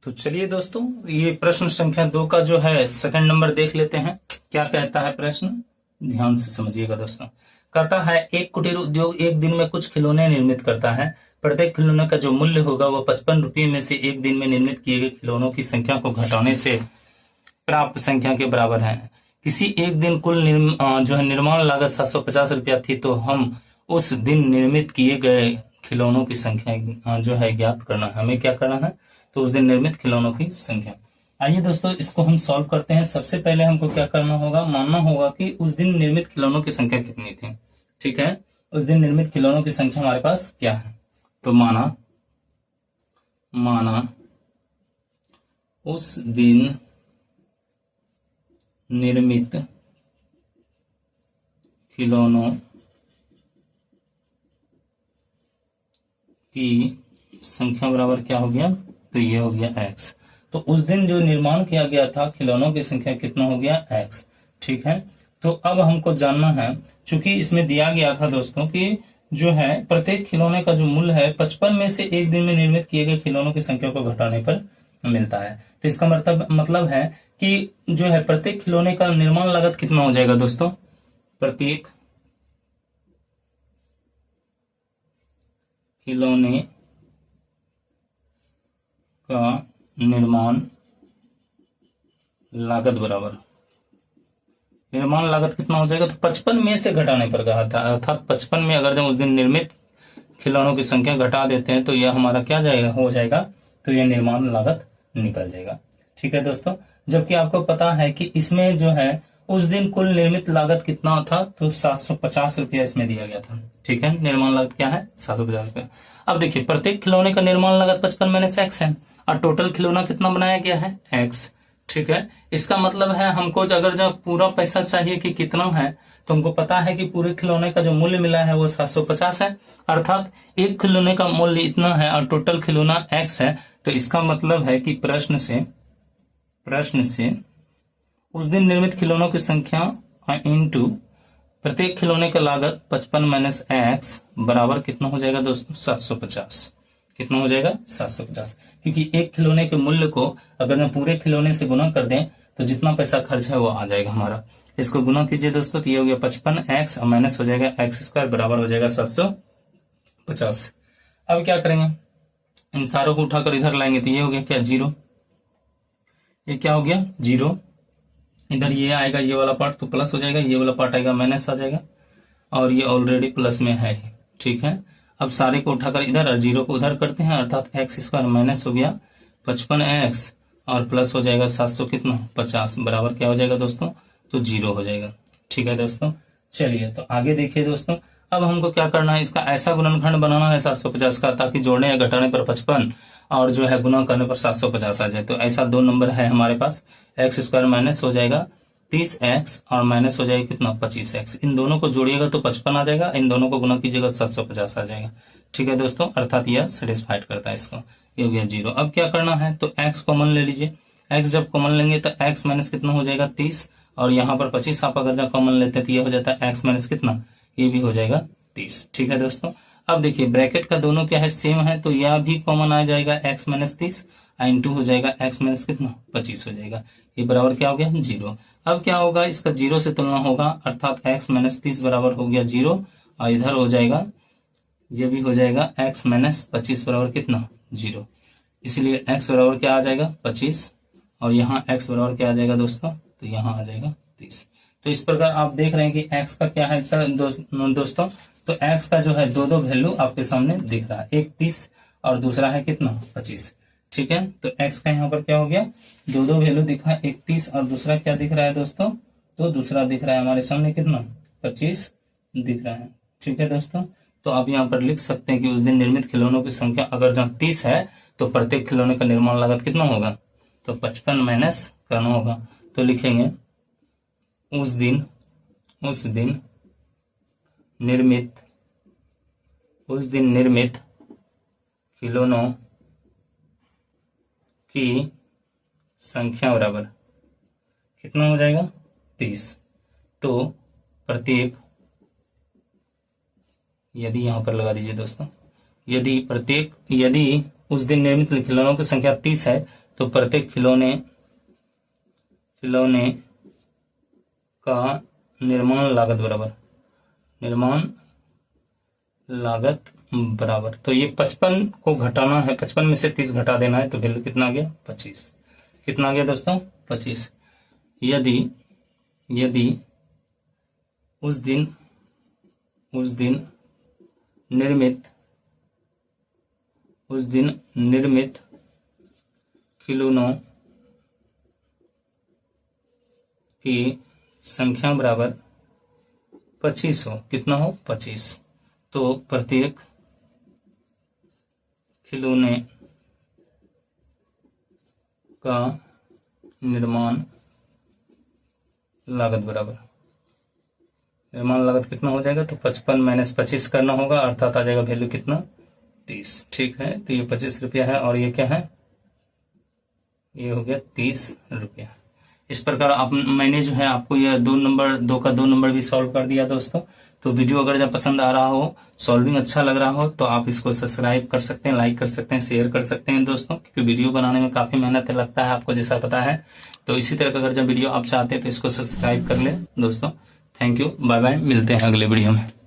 तो चलिए दोस्तों, ये प्रश्न संख्या 2 का जो है सेकंड नंबर देख लेते हैं। क्या कहता है प्रश्न, ध्यान से समझिएगा दोस्तों। कहता है एक कुटीर उद्योग एक दिन में कुछ खिलौने निर्मित करता है। प्रत्येक खिलौने का जो मूल्य होगा वह 55 रुपये में से एक दिन में निर्मित किए गए खिलौनों की संख्या को घटाने से प्राप्त संख्या के बराबर है। किसी एक दिन कुल जो है निर्माण लागत 750 रुपया थी, तो हम उस दिन निर्मित किए गए खिलौनों की संख्या जो है ज्ञात करना है। हमें क्या करना है, तो उस दिन निर्मित खिलौनों की संख्या। आइए दोस्तों, इसको हम सॉल्व करते हैं। सबसे पहले हमको क्या करना होगा, मानना होगा कि उस दिन निर्मित खिलौनों की संख्या कितनी थी। ठीक है, उस दिन निर्मित खिलौनों की संख्या हमारे पास क्या है। तो माना उस दिन निर्मित खिलौनों की संख्या बराबर क्या हो गया, तो ये हो गया x। तो उस दिन जो निर्माण किया गया था खिलौनों की संख्या कितना हो गया, x। ठीक है, तो अब हमको जानना है, चूंकि इसमें दिया गया था दोस्तों कि जो है प्रत्येक खिलौने का जो मूल्य है 55 में से एक दिन में निर्मित किए गए खिलौनों की संख्या को घटाने पर मिलता है। तो इसका मतलब है कि जो है प्रत्येक खिलौने का निर्माण लागत कितना हो जाएगा दोस्तों, प्रत्येक खिलौने का निर्माण लागत बराबर, निर्माण लागत कितना हो जाएगा, तो 55 में से घटाने पर कहा था, अर्थात 55 में अगर जब उस दिन निर्मित खिलौनों की संख्या घटा देते हैं तो यह हमारा क्या जाएगा, हो जाएगा, तो यह निर्माण लागत निकल जाएगा। ठीक है दोस्तों, जबकि आपको पता है कि इसमें जो है उस दिन कुल निर्मित लागत कितना था, तो 750 रुपया इसमें दिया गया था। ठीक है, निर्माण लागत क्या है, 750 रुपया। अब देखिए प्रत्येक खिलौने का निर्माण लागत 55 माइनस x है और टोटल खिलौना कितना बनाया गया है, x। ठीक है, इसका मतलब है हमको अगर जब पूरा पैसा चाहिए कि कितना है, तो हमको पता है कि पूरे खिलौने का जो मूल्य मिला है वो 750 है, अर्थात एक खिलौने का मूल्य इतना है और टोटल खिलौना x है। तो इसका मतलब है कि प्रश्न से उस दिन निर्मित खिलौनों की संख्या इनटू प्रत्येक खिलौने का लागत 55 माइनस x बराबर कितना हो जाएगा दोस्तों, 750। कितना हो जाएगा, 750, क्योंकि एक खिलौने के मूल्य को अगर हम पूरे खिलौने से गुना कर दें तो जितना पैसा खर्च है वो आ जाएगा हमारा। इसको गुना कीजिए दोस्तों, तो ये हो गया 55x और माइनस हो जाएगा x स्क्वायर बराबर हो जाएगा 750। अब क्या करेंगे, इन सारों को उठाकर इधर लाएंगे तो ये हो गया क्या, 0। ये क्या हो गया, 0। इधर ये आएगा, ये वाला पार्ट तो प्लस हो जाएगा, ये वाला पार्ट आएगा माइनस आ जाएगा, और ये ऑलरेडी प्लस में है। ठीक है, अब सारे को उठाकर इधर और 0 को उधर करते हैं, अर्थात x स्क्वायर माइनस हो गया 55x और प्लस हो जाएगा 700 कितना, 50 बराबर क्या हो जाएगा दोस्तों, तो 0 हो जाएगा। ठीक है दोस्तों, चलिए तो आगे देखिए दोस्तों। अब हमको क्या करना है, इसका ऐसा गुणनखंड बनाना है 750 का, ताकि जोड़ने या घटाने पर 55 और जो है गुना करने पर 750 आ जाए। तो ऐसा 2 नंबर है हमारे पास, x स्क्वायर माइनस हो जाएगा 30x और माइनस हो जाएगा कितना, 25x। इन दोनों को जोड़िएगा तो 55 आ जाएगा, इन दोनों को गुना कीजिएगा तो 750 आ जाएगा। ठीक है दोस्तों, अर्थात यह सेटिस्फाइड करता है इसको। ये हो गया 0। अब क्या करना है, तो x कॉमन ले लीजिए। x जब कॉमन लेंगे तो x माइनस कितना हो जाएगा, 30, और यहाँ पर 25 आप अगर जब कॉमन लेते हैं तो ये हो जाता है x माइनस कितना, ये भी हो जाएगा 30। ठीक है दोस्तों, अब देखिए ब्रैकेट का दोनों क्या है, सेम है, तो यह भी कॉमन आ जाएगा x माइनस 30 इंटू हो जाएगा x माइनस कितना, 25 हो जाएगा। ये बराबर क्या हो गया, 0। अब क्या होगा, इसका 0 से तुलना होगा, अर्थात x माइनस 30 बराबर हो गया 0, और इधर हो जाएगा, ये भी हो जाएगा x माइनस 25 बराबर कितना, 0। इसलिए x बराबर क्या आ जाएगा, 25, और यहाँ x बराबर क्या आ जाएगा दोस्तों, तो यहाँ आ जाएगा 30। तो इस प्रकार आप देख रहे हैं कि x का क्या है दोस्तों, तो x का जो है दो वैल्यू आपके सामने दिख रहा है, एक 30 और दूसरा है कितना, 25। ठीक है, तो x का यहाँ पर क्या हो गया, दो वैल्यू दिखा है, एक 30 और दूसरा क्या दिख रहा है दोस्तों, तो दूसरा दिख रहा है हमारे सामने कितना, 25 दिख रहा है। ठीक है दोस्तों, तो आप यहाँ पर लिख सकते हैं कि उस दिन निर्मित खिलौनों की संख्या अगर जहाँ 30 है तो प्रत्येक खिलौने का निर्माण लागत कितना होगा, तो 55 माइनस करना होगा। तो लिखेंगे उस दिन निर्मित खिलौनों की संख्या बराबर कितना हो जाएगा, 30। तो प्रत्येक, यदि यहां पर लगा दीजिए दोस्तों, यदि उस दिन निर्मित खिलौनों की संख्या 30 है तो प्रत्येक खिलौने का निर्माण लागत बराबर। तो ये 55 को घटाना है, 55 में से 30 घटा देना है, तो वैल्यू कितना आ गया 25। कितना आ गया दोस्तों 25। यदि उस दिन निर्मित खिलौनों की संख्या बराबर 25 हो, कितना हो 25, तो प्रत्येक खिलौने का निर्माण लागत कितना हो जाएगा, तो 55 माइनस 25 करना होगा, अर्थात आ जाएगा वैल्यू कितना 30। ठीक है, तो ये 25 रुपया है और ये क्या है, ये हो गया 30 रुपया। इस प्रकार मैंने जो है आपको यह 2 का 2 नंबर भी सॉल्व कर दिया दोस्तों। तो वीडियो अगर जब पसंद आ रहा हो, सॉल्विंग अच्छा लग रहा हो, तो आप इसको सब्सक्राइब कर सकते हैं, लाइक कर सकते हैं, शेयर कर सकते हैं दोस्तों, क्योंकि वीडियो बनाने में काफी मेहनत लगता है, आपको जैसा पता है। तो इसी तरह का अगर जब वीडियो आप चाहते हैं तो इसको सब्सक्राइब कर ले दोस्तों। थैंक यू, बाय बाय, मिलते हैं अगले वीडियो में।